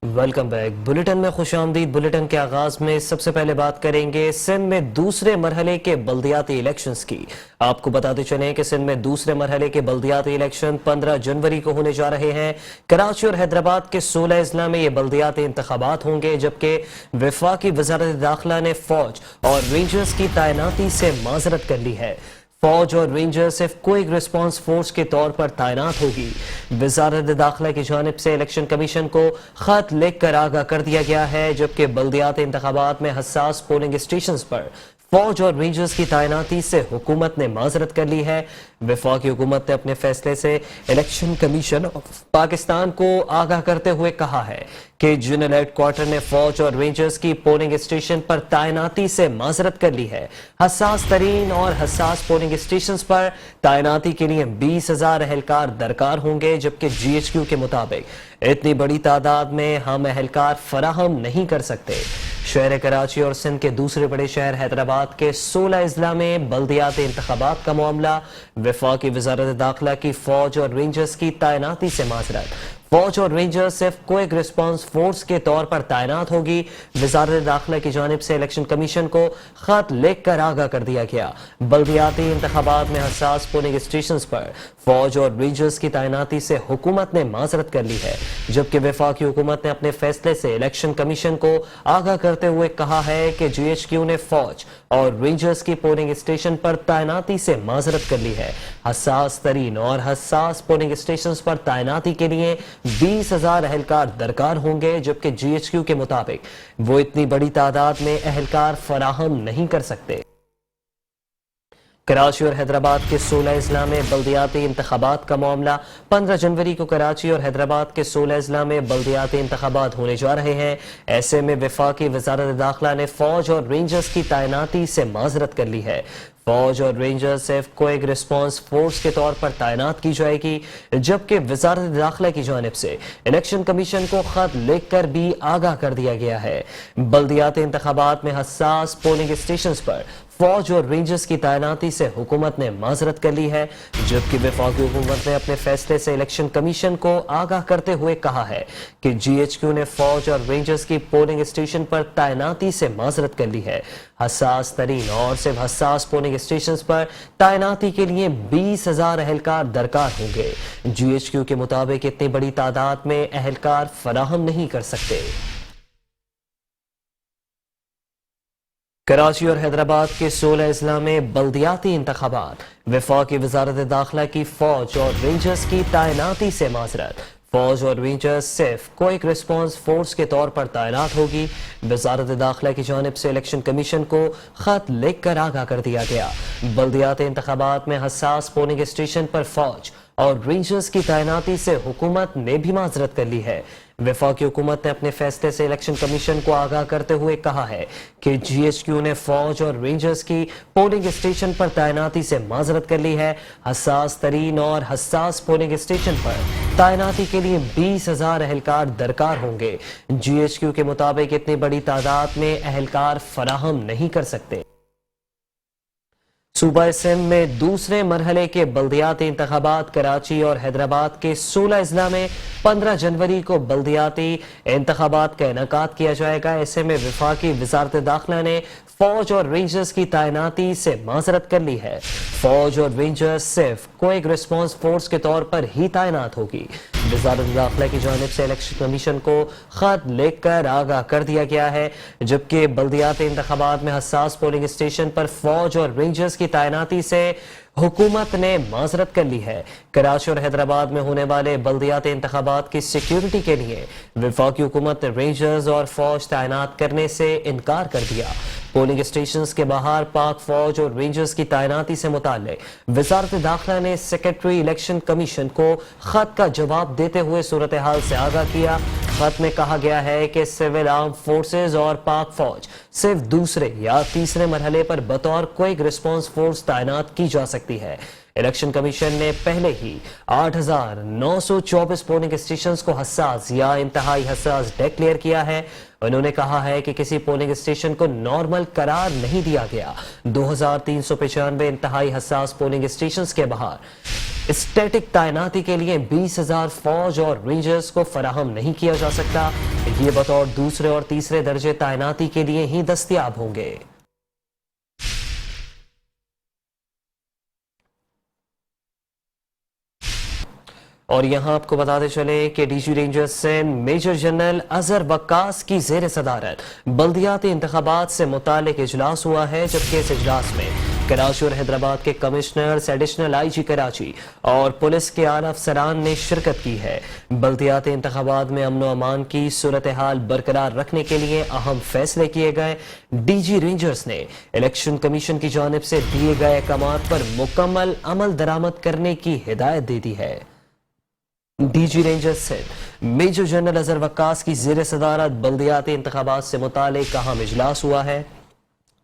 Welcome back. Bulletin میں خوش آمدید۔ بلیٹن کے آغاز میں سب سے پہلے بات کریں گے سندھ میں دوسرے مرحلے کے بلدیاتی الیکشنز کی۔ آپ کو بتاتے چلیں کہ سندھ میں دوسرے مرحلے کے بلدیاتی الیکشن 15 جنوری کو ہونے جا رہے ہیں۔ کراچی اور حیدرآباد کے 16 اضلاع میں یہ بلدیاتی انتخابات ہوں گے، جبکہ وفاقی وزارت داخلہ نے فوج اور رینجرز کی تعیناتی سے معذرت کر لی ہے۔ فوج اور رینجر صرف کوئک ریسپانس فورس کے طور پر تعینات ہوگی۔ وزارت داخلہ کی جانب سے الیکشن کمیشن کو خط لکھ کر آگاہ کر دیا گیا ہے، جبکہ بلدیاتی انتخابات میں حساس پولنگ اسٹیشنز پر فوج اور رینجرز کی تعیناتی سے حکومت نے معذرت کر لی ہے۔ وفاقی حکومت نے اپنے فیصلے سے الیکشن کمیشن آف پاکستان کو آگاہ کرتے ہوئے کہا ہے کہ جنرل ہیڈ کوارٹر نے فوج اور رینجرز کی پولنگ اسٹیشن پر تعیناتی سے معذرت کر لی ہے۔ حساس ترین اور حساس پولنگ اسٹیشنز پر تعیناتی کے لیے 20,000 اہلکار درکار ہوں گے، جبکہ جی ایچ کیو کے مطابق اتنی بڑی تعداد میں ہم اہلکار فراہم نہیں کر سکتے۔ شہر کراچی اور سندھ کے دوسرے بڑے شہر حیدرآباد کے 16 اضلاع میں بلدیاتی انتخابات کا معاملہ۔ وفاقی وزارت داخلہ کی فوج اور رینجرز کی تعیناتی سے معذرت۔ فوج اور رینجرز صرف کوئک ریسپانس فورس کے طور پر تعینات ہوگی۔ وزارت داخلہ کی جانب سے الیکشن کمیشن کو خط لکھ کر آگاہ کر دیا گیا۔ بلدیاتی انتخابات میں حساس پولنگ اسٹیشنز پر فوج اور رینجرز کی تعیناتی سے حکومت نے معذرت کر لی ہے، جبکہ وفاقی حکومت نے اپنے فیصلے سے الیکشن کمیشن کو آگاہ کرتے ہوئے کہا ہے کہ جی ایچ کیو نے فوج اور رینجرز کی پولنگ اسٹیشن پر تعیناتی سے معذرت کر لی ہے۔ حساس ترین اور حساس پولنگ اسٹیشنز پر تعیناتی کے لیے 20,000 اہلکار درکار ہوں گے، جبکہ جی ایچ کیو کے مطابق وہ اتنی بڑی تعداد میں اہلکار فراہم نہیں کر سکتے۔ کراچی اور حیدرآباد کے 16 اضلاع میں بلدیاتی انتخابات کا معاملہ۔ 15 جنوری کو کراچی اور حیدرآباد کے 16 اضلاع میں بلدیاتی انتخابات ہونے جا رہے ہیں۔ ایسے میں وفاقی وزارت داخلہ نے فوج اور رینجرز کی تعیناتی سے معذرت کر لی ہے۔ فوج اور رینجرز صرف کوئک ریسپانس فورس کے طور پر تعینات کی جائے گی، جبکہ وزارت داخلہ کی جانب سے الیکشن کمیشن کو خط لکھ کر بھی آگاہ کر دیا گیا ہے۔ بلدیاتی انتخابات میں حساس پولنگ اسٹیشنز پر فوج اور رینجرز کی تعیناتی سے حکومت نے معذرت کر لی ہے، جبکہ وفاقی حکومت نے اپنے فیصلے سے الیکشن کمیشن کو آگاہ کرتے ہوئے کہا ہے کہ جی ایچ کیو نے فوج اور رینجرز کی پولنگ اسٹیشن پر تعیناتی سے معذرت کر لی ہے۔ حساس ترین اور صرف حساس پولنگ اسٹیشنز پر تعیناتی کے لیے 20,000 اہلکار درکار ہوں گے۔ جی ایچ کیو کے مطابق اتنی بڑی تعداد میں اہلکار فراہم نہیں کر سکتے۔ کراچی اور حیدرآباد کے 16 اضلاع میں بلدیاتی انتخابات۔ وفاقی وزارت داخلہ کی فوج اور رینجرز کی تعیناتی سے معذرت۔ فوج اور رینجرز صرف کوئک ریسپانس فورس کے طور پر تعینات ہوگی۔ وزارت داخلہ کی جانب سے الیکشن کمیشن کو خط لکھ کر آگاہ کر دیا گیا۔ بلدیاتی انتخابات میں حساس پولنگ اسٹیشن پر فوج اور رینجرز کی تعیناتی سے حکومت نے بھی معذرت کر لی ہے۔ وفاقی حکومت نے اپنے فیصلے سے الیکشن کمیشن کو آگاہ کرتے ہوئے کہا ہے کہ جی ایچ کیو نے فوج اور رینجرز کی پولنگ اسٹیشن پر تعیناتی سے معذرت کر لی ہے۔ حساس ترین اور حساس پولنگ اسٹیشن پر تعیناتی کے لیے 20,000 اہلکار درکار ہوں گے۔ جی ایچ کیو کے مطابق اتنی بڑی تعداد میں اہلکار فراہم نہیں کر سکتے۔ صوبہ سندھ میں دوسرے مرحلے کے بلدیاتی انتخابات۔ کراچی اور حیدرآباد کے 16 اضلاع میں 15 جنوری کو بلدیاتی انتخابات کا انعقاد کیا جائے گا۔ ایسے میں وفاقی وزارت داخلہ نے فوج اور رینجرز کی تعیناتی سے معذرت کر لی ہے۔ فوج اور رینجرز صرف کوئک ریسپانس فورس کے طور پر ہی تعینات ہوگی۔ وزارت داخلہ کی جانب سے الیکشن کمیشن کو خط لکھ کر آگاہ کر دیا گیا ہے، جبکہ بلدیاتی انتخابات میں حساس پولنگ اسٹیشن پر فوج اور رینجرز کی تعیناتی سے حکومت نے معذرت کر لی ہے۔ کراچی اور حیدرآباد میں ہونے والے بلدیاتی انتخابات کی سیکیورٹی کے لیے وفاقی حکومت نے رینجرز اور فوج تعینات کرنے سے انکار کر دیا۔ پولنگ اسٹیشنز کے باہر پاک فوج اور رینجرز کی تعیناتی سے متعلق وزارت داخلہ نے سیکریٹری الیکشن کمیشن کو خط کا جواب دیتے ہوئے صورتحال سے آگاہ کیا۔ خط میں کہا گیا ہے کہ سول آرم فورسز اور پاک فوج صرف دوسرے یا تیسرے مرحلے پر بطور کوئک ریسپانس فورس تعینات کی جا سکتی ہے۔ الیکشن کمیشن نے پہلے ہی 8,924 پولنگ اسٹیشنز کو حساس یا انتہائی حساس ڈیکلیئر کیا ہے۔ انہوں نے کہا ہے کہ کسی پولنگ اسٹیشن کو نارمل قرار نہیں دیا گیا۔ 2,395 انتہائی حساس پولنگ اسٹیشنز کے باہر اسٹیٹک تعیناتی کے لیے 20,000 فوج اور رینجرز کو فراہم نہیں کیا جا سکتا۔ ये बतौर दूसरे और तीसरे दर्जे तैनाती के लिए ही दस्तयाब होंगे। और यहां आपको बताते चले कि डीजी रेंजर्स से मेजर जनरल अजहर वक्कास की जेर सदारत बल्दियाती इंतखाबात से मुतालिक इजलास हुआ है, जबकि इस इजलास में कराची और हैदराबाद के कमिश्नर्स, एडिशनल IG कराची और पुलिस के आला अफसरान ने शिरकत की है। बल्दियाती इंतखाबात में अमन व अमान की सूरत हाल बरकरार रखने के लिए अहम फैसले किए गए। डीजी रेंजर्स ने इलेक्शन कमीशन की जानिब से दिए गए अहकामात पर मुकम्मल अमल दरामद करने की हिदायत दे दी है। डीजी रेंजर्स से मेजर जनरल अजहर वक्कास की जेर सदारत बल्दियाती इंतखाबात से मुतालिक अहम इजलास हुआ है।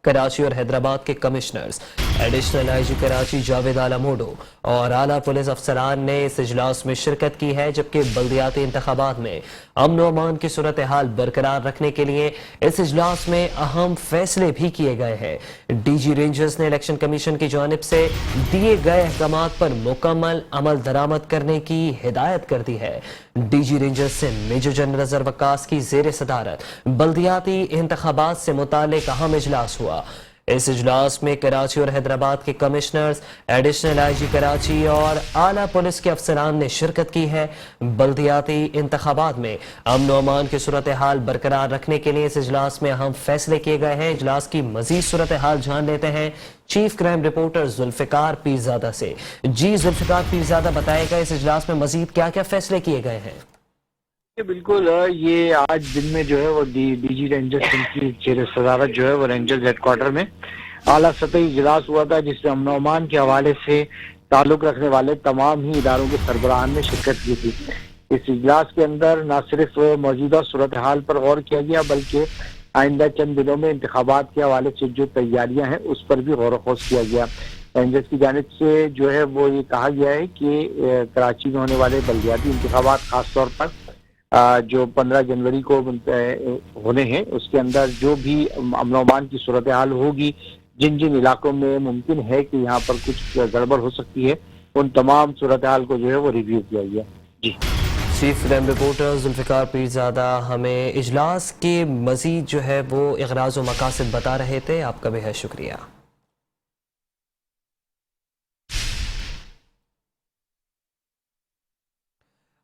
कराची और हैदराबाद के commissioners, additional IG Karachi Javed आला मोडो और आला पुलिस अफसरान ने इस इजलास में शिरकत की है, जबकि बल्दियाती इंतखाबात में अमन व अमान की सूरत हाल बरकरार रखने के लिए इस इजलास में अहम फैसले भी किए गए हैं। डीजी रेंजर्स ने इलेक्शन कमीशन की जानिब से दिए गए अहकामात पर मुकम्मल अमल दरामद करने की हिदायत कर दी है। डीजी रेंजर्स से मेजर जनरल अजहर वक्कास की जेर सदारत बल्दियाती इंतखाबात से मुतालिक अहम इजलास हुआ। इस इजलास में कराची और हैदराबाद के कमिश्नर्स, एडिशनल IG कराची और आला पुलिस के अफसरान ने शिरकत की है। बल्दियाती इंतखाबात में अमन व अमान की सूरत हाल बरकरार रखने के लिए इस इजलास में अहम फैसले किए गए हैं। इजलास की मजीद सूरत हाल जान लेते हैं chief crime reporter Zulfiqar Peerzada से। जी जुल्फिकार पीरजादा, बताएगा इस इजलास में मजीद क्या क्या फैसले किए गए हैं? बिल्कुल, ये आज दिन में जो है वो डीजी रेंजर्स की जेर सदारत जो है वो रेंजर्स हेडक्वार्टर में आला सतही इजलास हुआ था, जिसमें अमन अमान के हवाले से ताल्लुक रखने वाले तमाम ही इदारों के सरबराहान ने शिरकत की थी। इस इजलास के अंदर न सिर्फ मौजूदा सूरत हाल पर गौर किया गया, बल्कि आइंदा चंद दिनों में इंतखाबात के हवाले से जो तैयारियां हैं उस पर भी गौर व खोज किया गया। रेंजर्स की जानिब से जो है वो ये कहा गया है कि कराची में होने वाले बल्दियाती इंतखाबात खासतौर पर जो 15 जनवरी को होने हैं, उसके अंदर जो भी अमन व अमान की सूरत हाल होगी, जिन जिन इलाकों में मुमकिन है कि यहाँ पर कुछ गड़बड़ हो सकती है, उन तमाम सूरत हाल को जो है वो रिव्यू किया गया। जी, chief crime reporter Zulfiqar Pirzada हमें इजलास के मजीद जो है वो इगराज व मकासद बता रहे थे। आपका बेहद शुक्रिया।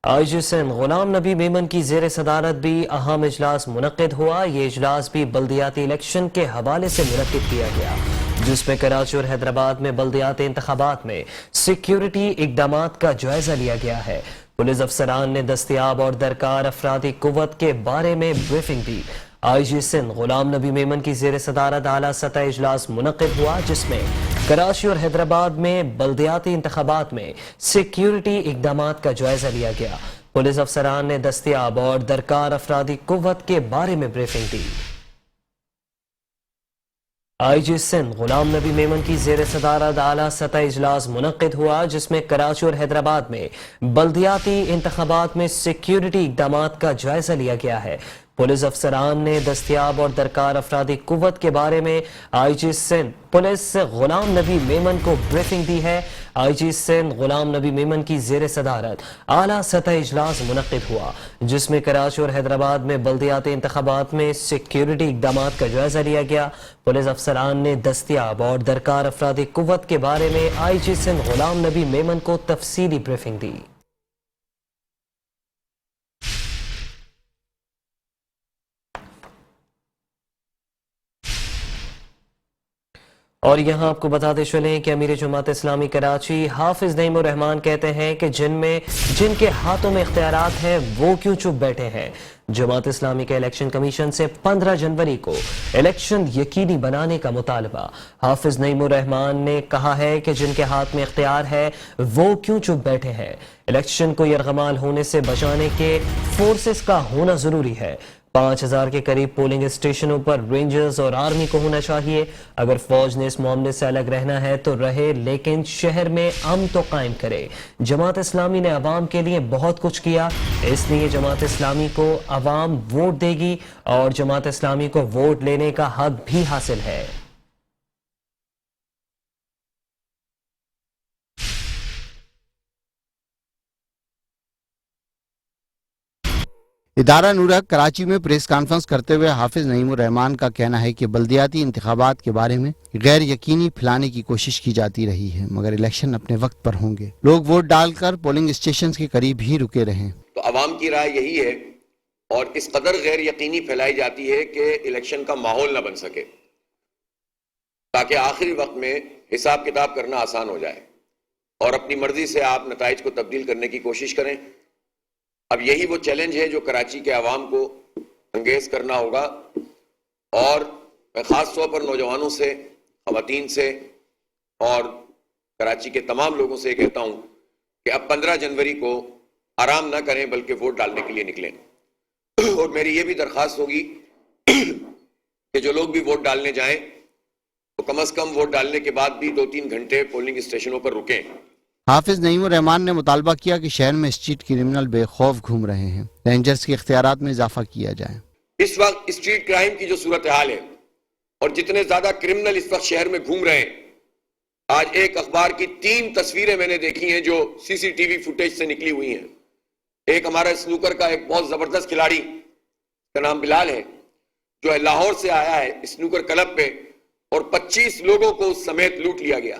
IG सिंध गुलाम नबी मेमन की जेर सदारत भी अहम इजलास मुनक्किद हुआ। ये इजलास भी बल्दियाती इलेक्शन के हवाले से मुनक्किद किया गया, जिसमें कराची और हैदराबाद में बल्दियाती इंतखाबात में सिक्योरिटी इकदामात का जायजा लिया गया है। पुलिस अफसरान ने दस्तयाब और दरकार अफरादी कुव्वत के बारे में ब्रीफिंग दी। IG सिंध गुलाम नबी मेमन की जेर सदारत आला सतह इजलास मुनक्किद हुआ, जिसमें कराची और हैदराबाद में बल्दियाती इंतखाबात में सिक्योरिटी इकदामात का जायजा लिया गया। पुलिस अफसरान ने दस्तयाब और दरकार अफरादी कुव्वत के बारे में ब्रीफिंग दी। IG सिंध गुलाम नबी मेमन की जेर सदारत आला सतह इजलास मुनक्किद हुआ, जिसमें कराची और हैदराबाद में बल्दियाती इंतखाबात में सिक्योरिटी इकदामात का जायजा लिया गया है। पुलिस अफसरान ने दस्तयाब और दरकार अफरादी कुव्वत के बारे में IG सिंध पुलिस गुलाम नबी मेमन को ब्रीफिंग दी है। IG सिंध गुलाम नबी मेमन की जेर सदारत आला सतह इजलास मुनक्किद हुआ, जिसमें कराची और हैदराबाद में बल्दियाती इंतखाबात में सिक्योरिटी इकदामात का जायजा लिया गया। पुलिस अफसरान ने दस्तयाब और दरकार अफरादी कुव्वत के बारे में IG सिंध गुलाम नबी मेमन को तफसीली ब्रीफिंग दी। और यहाँ आपको बताते चलें कि अमीर जमात इस्लामी कराची हाफिज नईम उर रहमान कहते हैं कि जिनके हाथों में इख्तियारात हैं वो क्यों चुप बैठे हैं। जमात इस्लामी के इलेक्शन कमीशन से 15 जनवरी को इलेक्शन यकीनी बनाने का मुतालबा। हाफिज नईम उर रहमान ने कहा है कि जिनके हाथ में इख्तियार है वो क्यों चुप बैठे हैं। इलेक्शन को यरगमाल होने से बचाने के फोर्सेस का होना जरूरी है। 5000 के करीब पोलिंग स्टेशनों पर रेंजर्स और आर्मी को होना चाहिए। अगर फौज ने इस मामले से अलग रहना है तो रहे, लेकिन शहर में अमन तो कायम करे। जमात इस्लामी ने अवाम के लिए बहुत कुछ किया, इसलिए जमात इस्लामी को अवाम वोट देगी और जमात इस्लामी को वोट लेने का हक भी हासिल है। ادارہ نور حق کراچی میں پریس کانفرنس کرتے ہوئے حافظ نعیم الرحمان کا کہنا ہے کہ بلدیاتی انتخابات کے بارے میں غیر یقینی پھیلانے کی کوشش کی جاتی رہی ہے، مگر الیکشن اپنے وقت پر ہوں گے، لوگ ووٹ ڈال کر پولنگ اسٹیشنز کے قریب ہی رکے رہیں۔ تو عوام کی رائے یہی ہے اور اس قدر غیر یقینی پھیلائی جاتی ہے کہ الیکشن کا ماحول نہ بن سکے، تاکہ آخری وقت میں حساب کتاب کرنا آسان ہو جائے اور اپنی مرضی سے آپ نتائج کو تبدیل کرنے کی کوشش کریں۔ اب یہی وہ چیلنج ہے جو کراچی کے عوام کو انگیز کرنا ہوگا، اور میں خاص طور پر نوجوانوں سے، خواتین سے اور کراچی کے تمام لوگوں سے یہ کہتا ہوں کہ اب 15 جنوری کو آرام نہ کریں بلکہ ووٹ ڈالنے کے لیے نکلیں۔ اور میری یہ بھی درخواست ہوگی کہ جو لوگ بھی ووٹ ڈالنے جائیں تو کم از کم ووٹ ڈالنے کے بعد بھی 2-3 گھنٹے پولنگ اسٹیشنوں پر رکیں۔ حافظ نعیم الرحمان نے مطالبہ کیا کہ شہر میں اسٹریٹ کرمنل بے خوف گھوم رہے ہیں، رینجرز کے اختیارات میں اضافہ کیا جائے۔ اس وقت اسٹریٹ کرائم کی جو صورتحال ہے اور جتنے زیادہ کرمنل اس وقت شہر میں گھوم رہے ہیں، آج ایک اخبار کی 3 تصویریں میں نے دیکھی ہیں جو سی سی ٹی وی فوٹیج سے نکلی ہوئی ہیں۔ ایک ہمارا سنوکر کا ایک بہت زبردست کھلاڑی، کا نام بلال ہے، جو ہے لاہور سے آیا ہے سنوکر کلب پہ، اور 25 لوگوں کو اس سمیت لوٹ لیا گیا،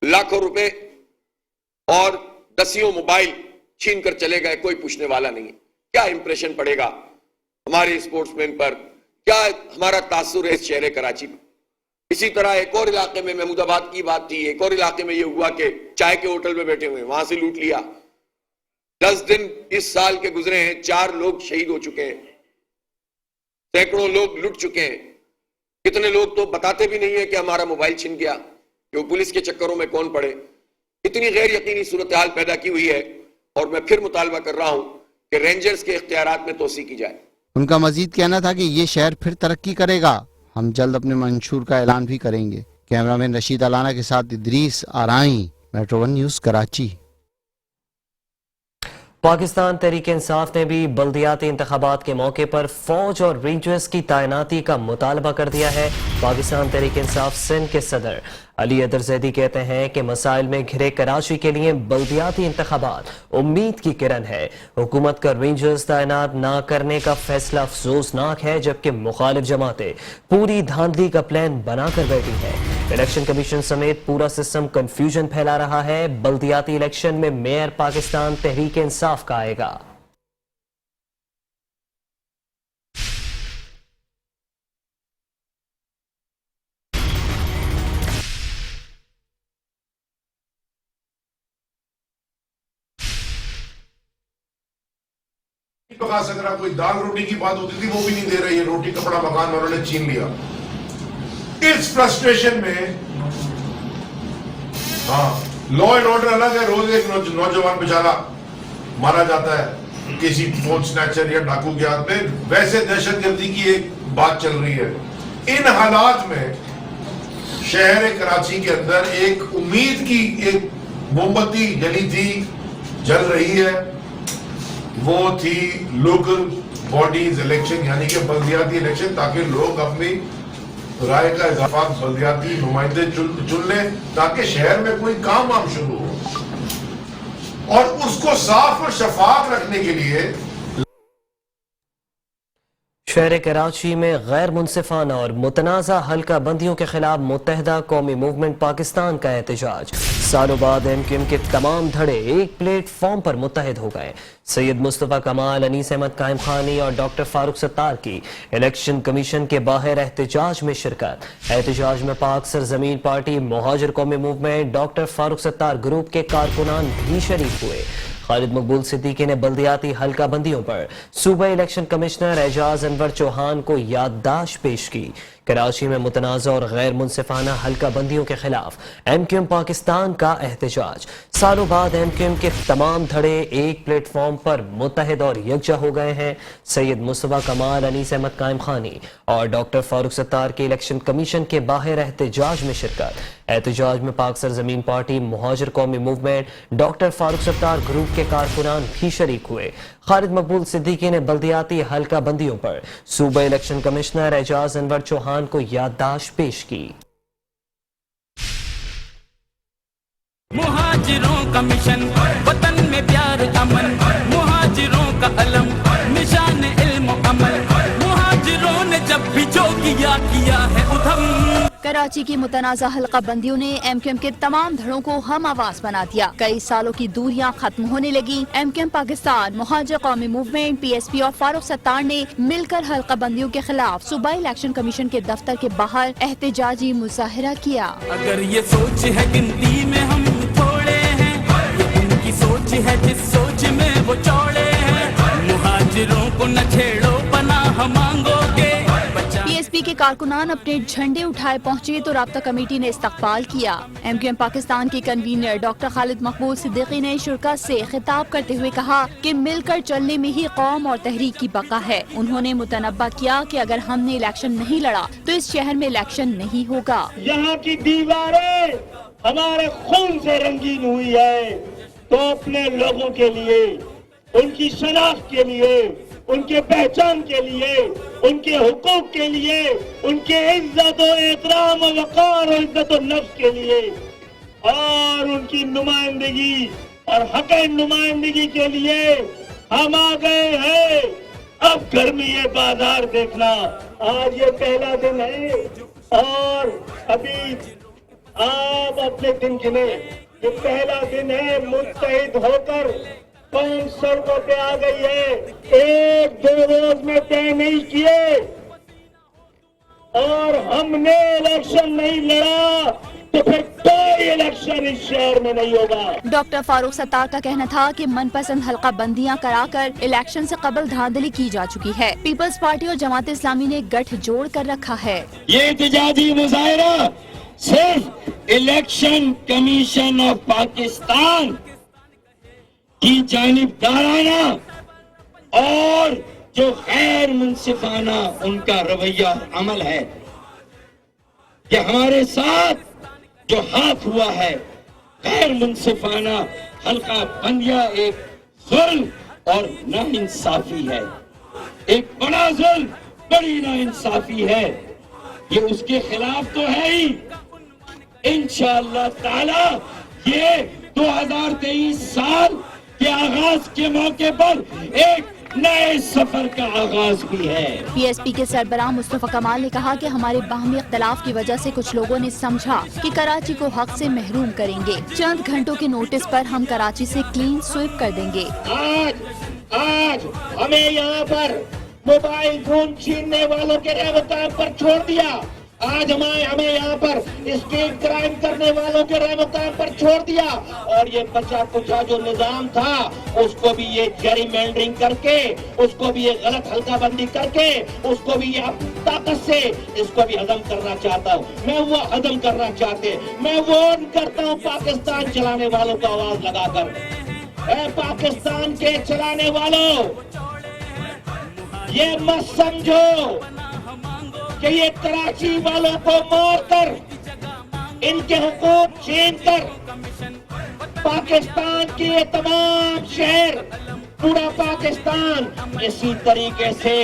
لاکھوں روپے اور دسیوں موبائل چھین کر چلے گئے، کوئی پوچھنے والا نہیں ہے۔ کیا امپریشن پڑے گا ہمارے اسپورٹس مین پر، کیا ہمارا تاثر ہے اس شہر کراچی پر؟ اسی طرح ایک اور علاقے میں، محمود آباد کی بات تھی، ایک اور علاقے میں یہ ہوا کہ چائے کے ہوٹل میں بیٹھے ہوئے وہاں سے لوٹ لیا۔ 10 دن اس سال کے گزرے ہیں، 4 لوگ شہید ہو چکے ہیں، سینکڑوں لوگ لٹ چکے ہیں۔ کتنے لوگ تو بتاتے بھی نہیں ہیں کہ ہمارا موبائل چھن گیا، کہ وہ پولیس کے چکروں میں کون پڑے۔ اتنی غیر یقینی صورتحال پیدا کی ہوئی ہے، اور میں پھر مطالبہ کر رہا ہوں کہ رینجرز کے اختیارات میں توسیع کی جائے۔ ان کا مزید کہنا تھا کہ یہ شہر پھر ترقی کرے گا، ہم جلد اپنے منشور کا اعلان بھی کریں گے۔ کیمرامین رشید علانہ کے ساتھ ادریس آرائیں، میٹرو 1 نیوز کراچی۔ پاکستان تحریک انصاف نے بھی بلدیاتی انتخابات کے موقع پر فوج اور رینجرز کی تعیناتی کا مطالبہ کر دیا ہے۔ پاکستان تحریک انصاف سندھ کے صدر علی ادر زیدی کہتے ہیں کہ مسائل میں گھرے کراچی کے لیے بلدیاتی انتخابات امید کی کرن ہے۔ حکومت کا رینجرز تعینات نہ کرنے کا فیصلہ افسوسناک ہے، جبکہ مخالف جماعتیں پوری دھاندلی کا پلان بنا کر بیٹھی ہیں۔ الیکشن کمیشن سمیت پورا سسٹم کنفیوژن پھیلا رہا ہے۔ بلدیاتی الیکشن میں میئر پاکستان تحریک انصاف کا آئے گا۔ پکا سک رہا، کوئی دال روٹی کی بات ہوتی تھی وہ بھی نہیں دے رہی ہے، روٹی کپڑا مکان والوں نے چھین لیا۔ اس فرسٹریشن میں لا اینڈ آرڈر الگ ہے، روز ایک نوجوان بیچارہ مارا جاتا ہے کسی فون سنیچر یا ڈاکو کے ہاتھ میں، ویسے دہشت گردی کی ایک بات چل رہی ہے۔ ان حالات میں شہر کراچی کے اندر ایک امید کی ایک موم بتی جلی تھی، جل رہی ہے، وہ تھی لوکل باڈیز الیکشن، یعنی کہ بلدیاتی الیکشن، تاکہ لوگ اپنی رائے کا اضافہ بلدیاتی نمائندے چن لیں تاکہ شہر میں کوئی کام شروع ہو، اور اس کو صاف اور شفاف رکھنے کے لیے شہر کراچی میں غیر منصفانہ اور متنازع حلقہ بندیوں کے خلاف متحدہ قومی موومنٹ پاکستان کا احتجاج۔ سالوں بعد ایم کیو ایم کے تمام دھڑے ایک پلیٹ فارم پر متحد ہو گئے۔ سید مصطفیٰ کمال، انیس احمد قائم خانی اور ڈاکٹر فاروق ستار کی الیکشن کمیشن کے باہر احتجاج میں شرکت۔ احتجاج میں پاک سرزمین پارٹی، مہاجر قومی movement, doctor Farooq Sattar group کے کارکنان بھی شریک ہوئے۔ خالد مقبول صدیقی نے بلدیاتی حلقہ بندیوں پر صوبائی الیکشن کمشنر اعجاز انور چوہان کو یادداشت پیش کی۔ کراچی میں متنازع اور غیر منصفانہ حلقہ بندیوں کے خلاف ایم کیو ایم پاکستان کا احتجاج۔ سالوں بعد ایم کیو ایم کے تمام دھڑے ایک پلیٹ فارم پر متحد اور یکجا ہو گئے ہیں۔ سید مصطفیٰ کمال، انیس احمد قائم خانی اور ڈاکٹر فاروق ستار کے الیکشن کمیشن کے باہر احتجاج میں شرکت۔ احتجاج میں پاک سرزمین پارٹی، مہاجر قومی movement, doctor Farooq Sattar group کے کارکنان بھی شریک ہوئے۔ خالد مقبول صدیقی نے بلدیاتی حلقہ بندیوں پر صوبہ الیکشن کمشنر اعجاز انور چوہان کو یادداشت پیش کی۔ مہاجروں کا مشن، وطن میں پیار امن، مہاجروں کا علم، نشان किया है उधम। कराची की मुतनाज़ा हल्का बंदियों ने MQM के तमाम धड़ों को हम आवाज बना दिया। कई सालों की दूरियां खत्म होने लगी। MQM पाकिस्तान, मुहाजिर कौमी मूवमेंट, PSP और फारूक सत्तार ने मिलकर हल्का बंदियों के खिलाफ सूबाई इलेक्शन कमीशन के दफ्तर के बाहर एहतजाजी मुजाहिरा किया। अगर ये सोच है गिनती में हम थोड़े हैं, ये उनकी सोच है जिस सोच में वो चौड़े हैं। मुहाजिरों को न छेड़ो, पनाह मांगोगे। PSP के कारकुनान अपने झंडे उठाए पहुंचे तो राब्ता कमेटी ने इस्तकबाल किया। MQM पाकिस्तान के कन्वीनर डॉक्टर खालिद मकबूल सिद्दीकी ने शुरका से खिताब करते हुए कहा कि मिलकर चलने में ही कौम और तहरीक की बका है। उन्होंने मुतनब्बा किया कि अगर हमने इलेक्शन नहीं लड़ा तो इस शहर में इलेक्शन नहीं होगा। यहाँ की दीवारें हमारे खून से रंगीन हुई है, तो अपने लोगों के लिए, उनकी शनाख्त के लिए, उनके पहचान के लिए, उनके हुकूक के लिए, उनके इज्जत और एहतराम और वक़ार और इज्जत और नफ्स के लिए और उनकी नुमाइंदगी और हक़ नुमाइंदगी के लिए हम आ गए हैं। अब गर्मी ये बाजार देखना, आज ये पहला दिन है और अभी आप अपने दिन गिने। ये पहला दिन है, मुत्तहिद होकर कौन सड़कों पे आ गई है। एक दो रोज में तय नहीं किए और हमने इलेक्शन नहीं लड़ा तो फिर कोई इलेक्शन इस शहर में नहीं होगा। डॉक्टर फारूक सत्तार का कहना था कि मनपसंद हल्का बंदियां कराकर इलेक्शन से कबल धांधली की जा चुकी है। पीपल्स पार्टी और जमात इस्लामी ने गठजोड़ कर रखा है। ये एहतजाजी मुजाहिरा सिर्फ इलेक्शन कमीशन ऑफ पाकिस्तान की जानिबदाराना और जो गैर मुंसिफाना उनका रवैया अमल है कि हमारे साथ जो हाथ हुआ है गैर मुंसिफाना हल्का बंदिया एक जुल्म और नाइंसाफी है, एक बड़ा जुल्म, बड़ी नाइंसाफी है। ये उसके खिलाफ तो है ही। इंशाअल्लाह ताला ये 2023 साल के आगाज के मौके पर एक नए सफर का आगाज भी है। PSP के सरबराह मुस्तफा कमाल ने कहा कि हमारे बाहमी इख्तलाफ की वजह से कुछ लोगों ने समझा कि कराची को हक से महरूम करेंगे। चंद घंटों के नोटिस पर हम कराची से क्लीन स्वीप कर देंगे। आज हमें यहाँ पर मोबाइल फोन छीनने वालों के रहमताब पर छोड़ दिया। आज हमें यहाँ पर स्टेट क्राइम करने वालों के रहमताब पर छोड़ दिया और ये बचा कुचा जो निजाम था उसको भी ये जेरीमेंडरिंग करके, उसको भी ये गलत हल्का बंदी करके, उसको भी ये ताकत से इसको भी हजम करना चाहता हूँ। मैं वो हजम करना चाहते, मैं वोट करता हूँ पाकिस्तान चलाने वालों को आवाज लगाकर। पाकिस्तान के चलाने वालों, ये मत समझो कि ये कराची वालों को मारकर, इनके हुकूक छीनकर पाकिस्तान के ये तमाम शहर, पूरा पाकिस्तान इसी तरीके से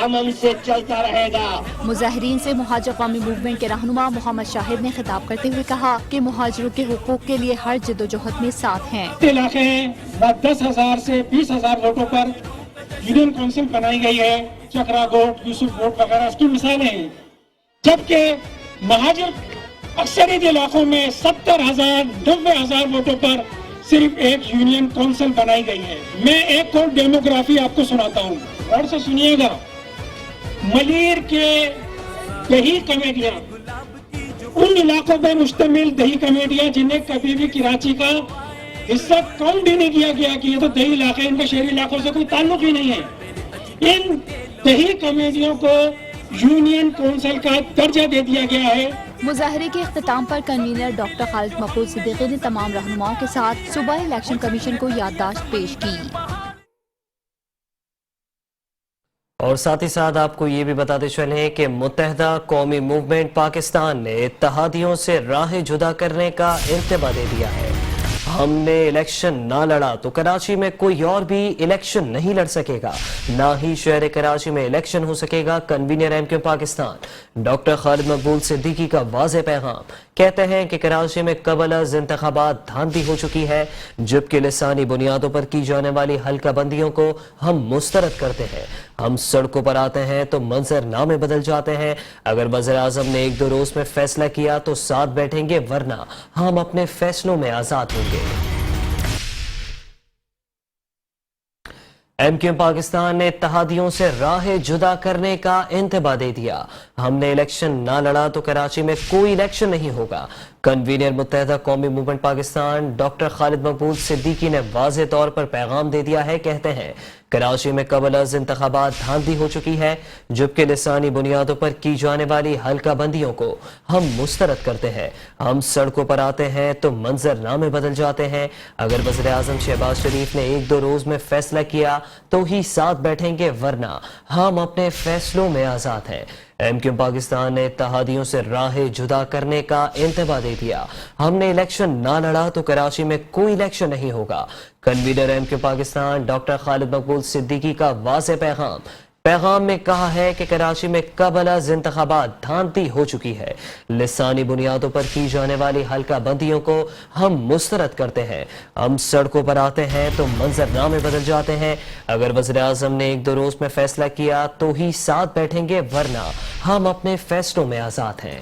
अमन से चलता रहेगा। मुजाहिरीन से मुहाजिर कौमी मूवमेंट के रहनुमा मोहम्मद शाहिद ने खिताब करते हुए कहा कि मुहाजिरों के हुकूक के लिए हर जद्दोजहद में साथ हैं। इलाके 10,000 से 20,0000 वोटों पर यूनियन काउंसिल बनाई गई है, चक्रा गोट, यूसुफ गोट वगैरह उसकी मिसालें हैं। जबकि महाजिर अक्सरियत इलाकों में 70,000, 90,000 वोटों पर सिर्फ एक यूनियन काउंसिल बनाई गई है। मैं एक और डेमोग्राफी आपको सुनाता हूँ, और से सुनिएगा। मलीर के दही कमेटियाँ, उन इलाकों पर मुश्तमिल दही कमेटियाँ जिन्हें कभी भी कराची का हिस्सा काउंट भी नहीं किया गया कि ये तो दही इलाके, इनका शहरी इलाकों से कोई ताल्लुक ही नहीं है। इन दही कमेटियों को यूनियन काउंसिल का दर्जा दे दिया गया है। मुजाहरे के इख्तिताम पर कन्वीनर डॉक्टर खालिद मकबूल सिद्दीकी ने तमाम रहनुमाओं के साथ सूबाई इलेक्शन कमीशन को याददाश्त पेश की। और साथ ही साथ आपको ये भी बताते चलें कि मुत्तहदा कौमी मूवमेंट पाकिस्तान ने इत्तेहादियों से राहें जुदा करने का इंतबा दे दिया है। हमने इलेक्शन ना लड़ा तो कराची में कोई और भी इलेक्शन नहीं लड़ सकेगा, ना ही शहर कराची में इलेक्शन हो सकेगा। Convener MQM Pakistan doctor Khalid मकबूल सिद्दीकी का वाज़ेह पैगाम। कहते हैं कि कराची में कबल अज़ इंतखाबात धांधली हो चुकी है, जबकि लिसानी बुनियादों पर की जाने वाली हल्का बंदियों को हम मुस्तरद करते हैं। ہم سڑکوں پر آتے ہیں تو منظرنامے بدل جاتے ہیں. اگر وزیر اعظم نے 1-2 روز میں فیصلہ کیا تو ساتھ بیٹھیں گے, ورنہ ہم اپنے فیصلوں میں آزاد ہوں گے. MQM پاکستان نے اتحادیوں سے راہ جدا کرنے کا انتباہ دے دیا. ہم نے الیکشن نہ لڑا تو کراچی میں کوئی الیکشن نہیں ہوگا. کنوینر متحدہ قومی موومنٹ پاکستان ڈاکٹر خالد مقبول صدیقی نے واضح طور پر پیغام دے دیا ہے. کہتے ہیں کراچی میں قبل از انتخابات دھاندلی ہو چکی ہے, جبکہ لسانی بنیادوں پر کی جانے والی حلقہ بندیوں کو ہم مسترد کرتے ہیں. ہم سڑکوں پر آتے ہیں تو منظرنامے بدل جاتے ہیں. اگر وزیر اعظم شہباز شریف نے 1-2 روز میں فیصلہ کیا تو ہی ساتھ بیٹھیں گے, ورنہ ہم اپنے فیصلوں میں آزاد ہیں. MQM پاکستان نے اتحادیوں سے راہ جدا کرنے کا انتباہ دے دیا. ہم نے الیکشن نہ لڑا تو کراچی میں کوئی الیکشن نہیں ہوگا. کنوینر MQM پاکستان ڈاکٹر خالد مقبول صدیقی کا واضح پیغام میں کہا ہے کہ کراچی میں قبل از انتخابات دھاندلی ہو چکی ہے. لسانی بنیادوں پر کی جانے والی حلقہ بندیوں کو ہم مسترد کرتے ہیں. ہم سڑکوں پر آتے ہیں تو منظرنامے بدل جاتے ہیں. اگر وزیر اعظم نے 1-2 روز میں فیصلہ کیا تو ہی ساتھ بیٹھیں گے, ورنہ ہم اپنے فیصلوں میں آزاد ہیں.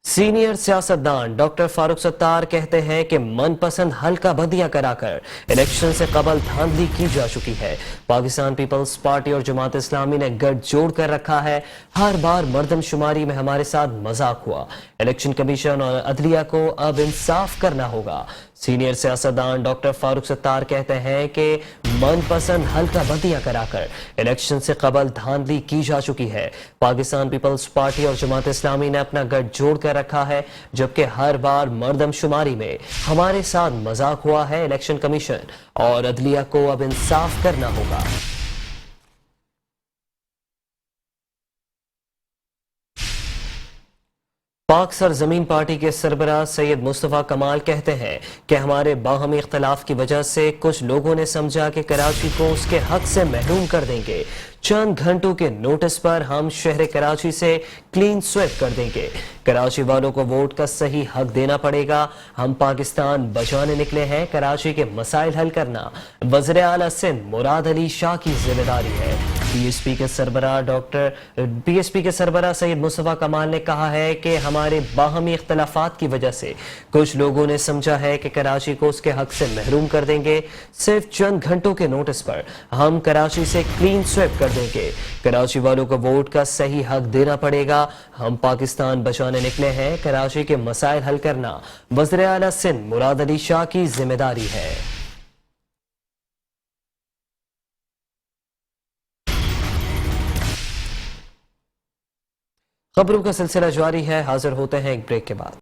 سینئر سیاستدان ڈاکٹر فاروق ستار کہتے ہیں کہ من پسند حلقہ بندیاں کرا کر الیکشن سے قبل دھاندلی کی جا چکی ہے. پاکستان پیپلز پارٹی اور جماعت اسلامی نے گٹھ جوڑ کر رکھا ہے. ہر بار مردم شماری میں ہمارے ساتھ مذاق ہوا. الیکشن کمیشن اور عدلیہ کو اب انصاف کرنا ہوگا. سینئر سیاستدان ڈاکٹر فاروق ستار کہتے ہیں کہ من پسند حلقہ بندیاں کرا کر الیکشن سے قبل دھاندلی کی جا چکی ہے. پاکستان پیپلز پارٹی اور جماعت اسلامی نے اپنا گٹھ جوڑ کر رکھا ہے, جبکہ ہر بار مردم شماری میں ہمارے ساتھ مذاق ہوا ہے. الیکشن کمیشن اور عدلیہ کو اب انصاف کرنا ہوگا. پاک سرزمین پارٹی کے سربراہ سید مصطفیٰ کمال کہتے ہیں کہ ہمارے باہمی اختلاف کی وجہ سے کچھ لوگوں نے سمجھا کہ کراچی کو اس کے حق سے محروم کر دیں گے. چند گھنٹوں کے نوٹس پر ہم شہر کراچی سے کلین سویپ کر دیں گے. کراچی والوں کو ووٹ کا صحیح حق دینا پڑے گا. ہم پاکستان بچانے نکلے ہیں. کراچی کے مسائل حل کرنا وزیر اعلیٰ سندھ مراد علی شاہ کی ذمہ داری ہے. پی ایس پی کے سربراہ سید مصطفیٰ کمال نے کہا ہے کہ ہمارے باہمی اختلافات کی وجہ سے کچھ لوگوں نے سمجھا ہے کہ کراچی کو اس کے حق سے محروم کر دیں گے. صرف چند گھنٹوں کے نوٹس پر ہم کراچی سے کلین سویپ کر دیں گے. کراچی والوں کو ووٹ کا صحیح حق دینا پڑے گا. ہم پاکستان بچانے نکلے ہیں. کراچی کے مسائل حل کرنا وزیر اعلیٰ سندھ مراد علی شاہ کی ذمہ داری ہے. خبروں کا سلسلہ جاری ہے. حاضر ہوتے ہیں ایک بریک کے بعد.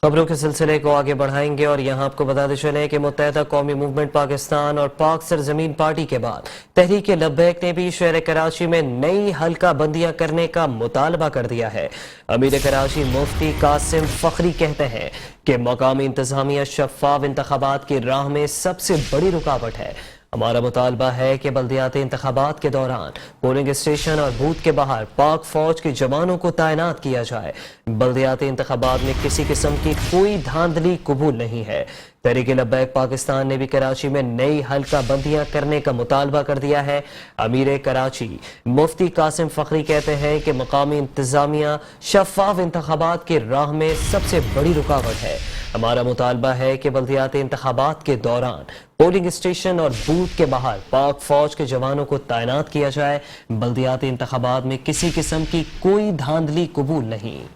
خبروں کے سلسلے کو آگے بڑھائیں گے اور یہاں آپ کو بتاتے چلیں کہ متحدہ قومی موومنٹ پاکستان اور پاک سرزمین پارٹی کے بعد تحریک لبیک نے بھی شہر کراچی میں نئی حلقہ بندیاں کرنے کا مطالبہ کر دیا ہے. امیر کراچی مفتی قاسم فخری کہتے ہیں کہ مقامی انتظامیہ شفاف انتخابات کی راہ میں سب سے بڑی رکاوٹ ہے. ہمارا مطالبہ ہے کہ بلدیاتی انتخابات کے دوران پولنگ اسٹیشن اور بوتھ کے باہر پاک فوج کے جوانوں کو تعینات کیا جائے. بلدیاتی انتخابات میں کسی قسم کی کوئی دھاندلی قبول نہیں ہے. تحریک لبیک پاکستان نے بھی کراچی میں نئی حلقہ بندیاں کرنے کا مطالبہ کر دیا ہے. امیر کراچی مفتی قاسم فخری کہتے ہیں کہ مقامی انتظامیہ شفاف انتخابات کی راہ میں سب سے بڑی رکاوٹ ہے. ہمارا مطالبہ ہے کہ بلدیاتی انتخابات کے دوران پولنگ اسٹیشن اور بوتھ کے باہر پاک فوج کے جوانوں کو تعینات کیا جائے. بلدیاتی انتخابات میں کسی قسم کی کوئی دھاندلی قبول نہیں.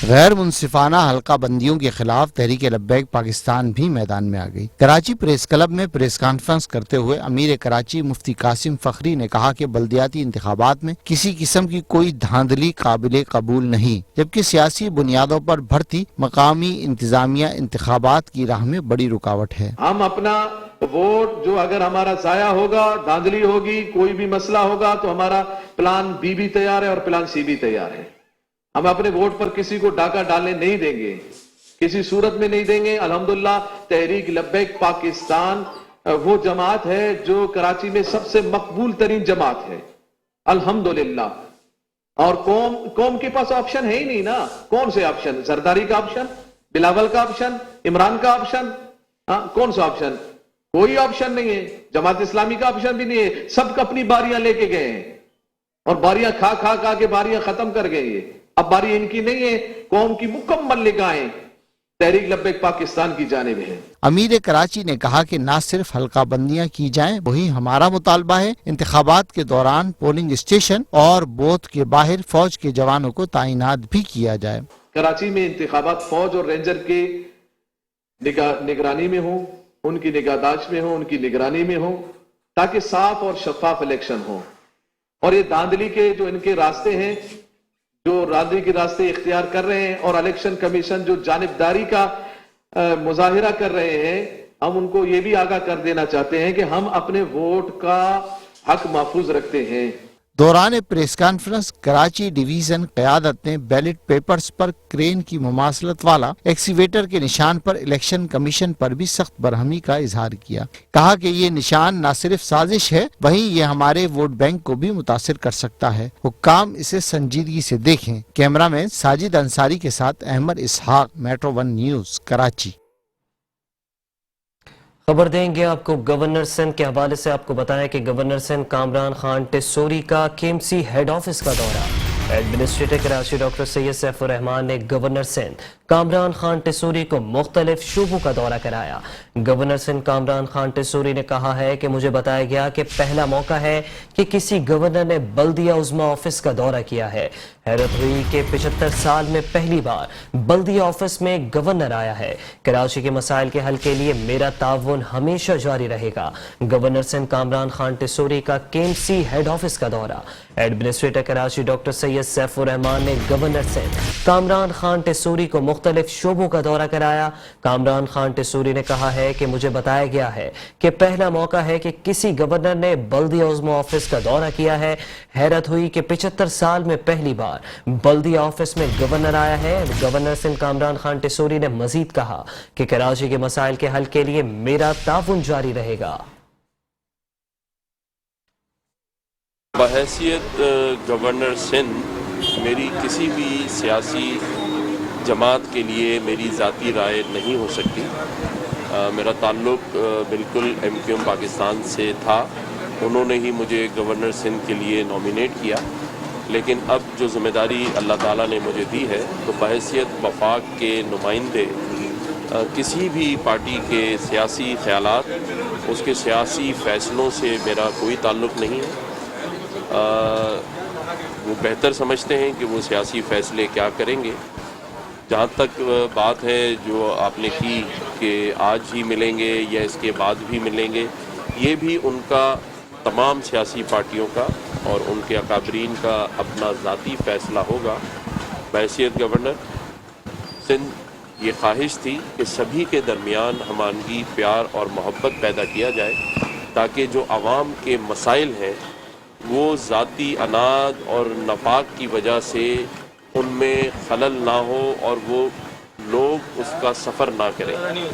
غیر منصفانہ حلقہ بندیوں کے خلاف تحریک لبیک پاکستان بھی میدان میں آ گئی. کراچی پریس کلب میں پریس کانفرنس کرتے ہوئے امیر کراچی مفتی قاسم فخری نے کہا کہ بلدیاتی انتخابات میں کسی قسم کی کوئی دھاندلی قابل قبول نہیں, جبکہ سیاسی بنیادوں پر بڑھتی مقامی انتظامیہ انتخابات کی راہ میں بڑی رکاوٹ ہے. ہم اپنا ووٹ جو اگر ہمارا ضائع ہوگا, دھاندلی ہوگی, کوئی بھی مسئلہ ہوگا تو ہمارا پلان بی بھی تیار ہے اور پلان سی بھی تیار ہے. ہم اپنے ووٹ پر کسی کو ڈاکہ ڈالنے نہیں دیں گے, کسی صورت میں نہیں دیں گے. الحمدللہ تحریک لبیک پاکستان وہ جماعت ہے جو کراچی میں سب سے مقبول ترین جماعت ہے الحمدللہ. اور قوم کے پاس آپشن ہے ہی نہیں نا. کون سے آپشن؟ زرداری کا آپشن, बिलावल का ऑप्शन, इमरान का ऑप्शन, कौन सा ऑप्शन? कोई ऑप्शन नहीं है। जमात इस्लामी का ऑप्शन भी नहीं है। सब अपनी बारियां लेके गए हैं और बारियां खा खा के बारियां खत्म कर गए। ये अब बारी इनकी नहीं है, कौम की मुकम्मल निगाहें तहरीक लब्बैक पाकिस्तान की जानिब है। अमीर कराची ने कहा कि न सिर्फ हल्का बंदियां की जाएं, वही हमारा मुतालबा है इंतखाबात के दौरान पोलिंग स्टेशन और बूथ के बाहर फौज के जवानों को तैनात भी किया जाए। कराची में इंतखाबात फौज और रेंजर के निगरानी में हो, उनकी निगाहदाश्त में हो, उनकी निगरानी में हो, ताकि साफ और शफाफ इलेक्शन हो। और ये धांधली के जो इनके रास्ते हैं, जो रांदगी के रास्ते इख्तियार कर रहे हैं, और इलेक्शन कमीशन जो जानिबदारी का मुजाहिरा कर रहे हैं, हम उनको ये भी आगाह कर देना चाहते हैं कि हम अपने वोट का हक महफूज रखते हैं। दौरान प्रेस कॉन्फ्रेंस कराची डिवीजन क़यादत ने बैलेट पेपर्स पर क्रेन की मुमासलत वाला एक्सीवेटर के निशान पर इलेक्शन कमीशन पर भी सख्त बरहमी का इजहार किया। कहा कि ये निशान न सिर्फ साजिश है, वहीं ये हमारे वोट बैंक को भी मुतासिर कर सकता है। हुक्काम इसे संजीदगी से देखें। कैमरामैन साजिद अंसारी के साथ अहमद इसहाक, मेट्रो 1 न्यूज़, कराची। खबर देंगे आपको गवर्नर सिंध के हवाले से। आपको बताएं कि गवर्नर सिंध कामरान खान टेसोरी का केएमसी हेड ऑफिस का दौरा। एडमिनिस्ट्रेटर कराची डॉक्टर सैयद सैफुर रहमान ने गवर्नर सिंध कामरान खान टेसोरी को मुख्तलिफ शोबों का दौरा कराया। गवर्नर सिंध कामरान खान टेसोरी ने कहा है कि मुझे बताया गया कि पहला मौका है कि किसी गवर्नर ने बल्दिया उज़्मा ऑफिस का दौरा किया है। हैरत हुई कि 75 साल में पहली बार बल्दिया ऑफिस में गवर्नर आया है। कराची के मसाइल के हल के लिए मेरा ताउन हमेशा जारी रहेगा। गवर्नर सिंध कामरान खान टेसोरी का केएमसी हेड ऑफिस का दौरा। एडमिनिस्ट्रेटर कराची डॉक्टर सैयद सैफुर रहमान ने गवर्नर सिंध कामरान खान टेसोरी को मुख्तलिफ शोबों का दौरा कराया। कामरान खान टेसोरी ने कहा है कि मुझे बताया गया है कि पहला मौका है कि किसी गवर्नर ने बल्दिया उज़्मा ऑफिस का दौरा किया है। हैरत हुई कि 75 साल में पहली बार बल्दिया ऑफिस में गवर्नर आया है। गवर्नर सिंध कामरान खान टेसोरी ने मजीद कहा कि कराची के मसाइल के हल के लिए मेरा ताउन जारी रहेगा। बहैसियत गवर्नर सिंध मेरी किसी भी सियासी जमात के लिए मेरी ज़ाती राय नहीं हो सकती। मेरा ताल्लुक़ बिल्कुल MQM पाकिस्तान से था। उन्होंने ही मुझे गवर्नर सिंध के लिए नॉमिनेट किया, लेकिन अब जो ज़िम्मेदारी अल्लाह ताला ने मुझे दी है, तो बहैसियत वफाक के नुमाइंदे किसी भी पार्टी के सियासी ख़यालात, उसके सियासी फ़ैसलों से मेरा कोई ताल्लुक़ नहीं है। वो बेहतर समझते हैं कि वो सियासी फ़ैसले क्या करेंगे। जहाँ तक बात है जो आपने की कि आज ही मिलेंगे या इसके बाद भी मिलेंगे, ये भी उनका, तमाम सियासी पार्टियों का और उनके अकाबरीन का अपना ज़ाती फ़ैसला होगा। बहैसियत गवर्नर सिंध ये ख्वाहिश थी कि सभी के दरमियान हमानगी, प्यार और मोहब्बत पैदा किया जाए, ताकि जो आवाम के मसाइल हैं वो ज़ाती अनाद और नफाक की वजह से उनमें खलल ना हो और वो लोग उसका सफ़र ना करें।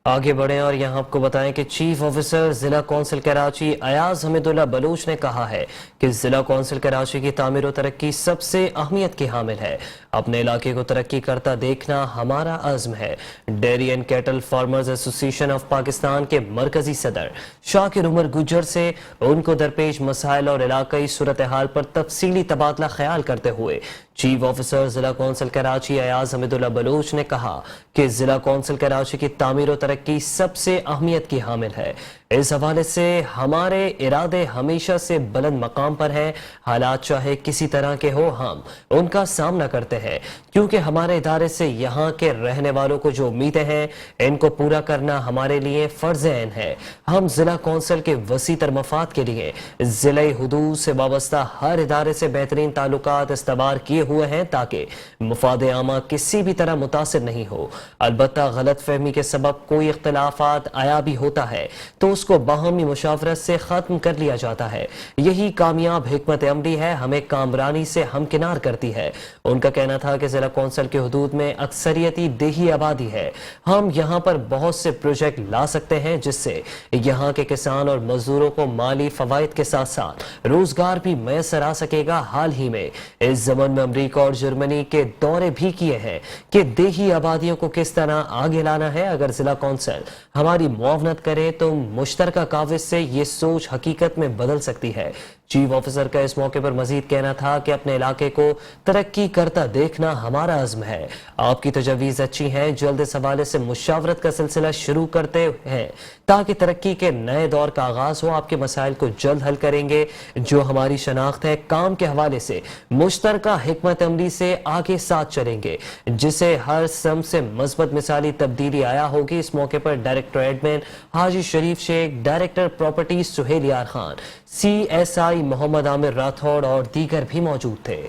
आगे बढ़ें और यहाँ आपको बताएं कि चीफ ऑफिसर जिला कौंसिल कराची अयाज हमीदुल्लाह बलूच ने कहा है कि जिला कौंसिल कराची की तामीर और तरक्की सबसे अहमियत की हामिल है। अपने इलाके को तरक्की करता देखना हमारा अज़्म है। Dairy and cattle farmers association of Pakistan के मरकजी सदर शाकिर उमर गुज्जर से उनको दरपेश मसाइल और इलाकाई सूरत हाल पर तफसीली तबादला ख्याल करते हुए चीफ ऑफिसर जिला कौंसिल कराची अयाज हमीदुल्लाह बलूच ने कहा कि जिला कौंसिल कराची की तामीर और तरक्की सबसे अहमियत की हामिल है। इस हवाले से हमारे इरादे हमेशा से बुलंद मकाम पर हैं। हालात चाहे किसी तरह के हो, हम उनका सामना करते हैं, क्योंकि हमारे इदारे से यहाँ के रहने वालों को जो उम्मीदें हैं, इनको पूरा करना हमारे लिए फ़र्ज़ ऐन है। हम जिला कौंसिल के वसी तर मफाद के लिए ज़िले हुदूद से वाबस्ता हर इदारे से बेहतरीन ताल्लुकात इस्तवार किए हुए हैं, ताकि मुफाद आमा किसी भी तरह मुतासिर नहीं हो। अलबत्ता गलत फहमी के सबब कोई इख्तिलाफात आया भी होता है तो उसको बाहमी मुशावरत से ख़त्म कर लिया जाता है। यही कामयाब हिकमत अमली है, हमें कामरानी से हमकिनार करती है। उनका कहना कहना था कि जिला कौंसिल के हुदूद में अक्सरियती देही आबादी है। हम यहाँ पर बहुत से प्रोजेक्ट ला सकते हैं जिससे यहाँ के किसान और मजदूरों को माली फवायद के साथ साथ रोजगार भी मैसर आ सकेगा। हाल ही में इस ज़मन में अमरीका और जर्मनी के दौरे भी किए हैं कि देही आबादियों को किस तरह आगे लाना है। अगर जिला कौंसिल हमारी मुआवनत करे तो मुश्तरका काविज से ये सोच हकीकत में बदल सकती है। चीफ ऑफिसर का इस मौके पर मजीद कहना था कि अपने इलाके को तरक्की करता देखना हमारा अज़्म है। आपकी तजवीज़ अच्छी हैं, जल्द इस हवाले से मुशावरत का सिलसिला शुरू करते हैं ताकि तरक्की के नए दौर का आगाज हो। आपके मसाइल को जल्द हल करेंगे। जो हमारी शनाख्त है काम के हवाले से मुश्तरका हिकमत अमली से आगे साथ चलेंगे जिसे हर सम से मज़बूत मिसाली तब्दीली आया होगी। इस मौके पर डायरेक्टर एडमिन हाजी शरीफ शेख, डायरेक्टर प्रॉपर्टी सुहेल यार खान, CSI मोहम्मद आमिर राठौड़ और दीगर भी मौजूद थे।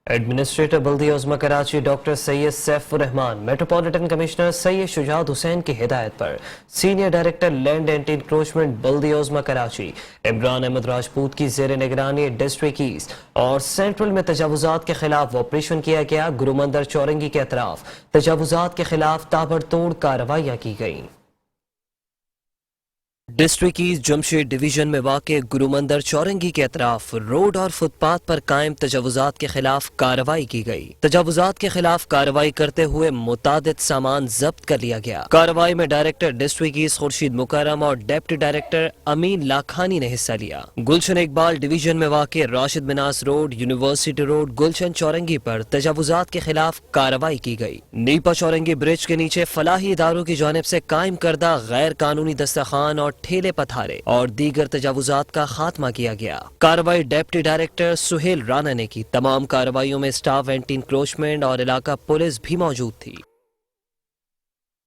एडमिनिस्ट्रेटर बल्दिया उज़्मा Karachi doctor Syed Saifur Rahman, metropolitan commissioner Syed Shujaat Hussain की हिदायत पर senior director land anti encroachment बल्दिया उज़्मा कराची इमरान अहमद राजपूत की जेर निगरानी डिस्ट्रिक्ट ईस्ट और सेंट्रल में तजावुजात के खिलाफ ऑपरेशन किया गया। गुरुमंदिर चौरंगी के अतराफ तजावुजात के खिलाफ ताबड़तोड़ कार्रवाइयां की गईं। डिस्ट्रिक्ट ईस्ट जमशेद डिवीजन में वाक़े गुरुमंदिर चौरंगी के अतराफ रोड और फुटपाथ पर कायम तजावुजात के खिलाफ कार्रवाई की गई। तजावुजात के खिलाफ कार्रवाई करते हुए मुतादिद सामान जब्त कर लिया गया। कार्रवाई में डायरेक्टर डिस्ट्रिक्ट ईस्ट खुर्शीद मुकर्रम और डिप्टी डायरेक्टर अमीन लाखानी ने हिस्सा लिया। गुलशन इकबाल डिवीजन में वाक़े Rashid Manas road, university road, गुलशन चौरंगी पर तजावुजात के खिलाफ कार्रवाई की गई। नीपा चौरंगी ब्रिज के नीचे फलाही इदारों की जानिब से कायम करदा गैर कानूनी दस्तखान और ठेले पथारे और दीगर तजावुजात का खात्मा किया गया। कार्रवाई डिप्टी डायरेक्टर सुहेल राणा ने की। तमाम कार्रवाइयों में स्टाफ एंटी इंक्रोचमेंट और इलाका पुलिस भी मौजूद थी।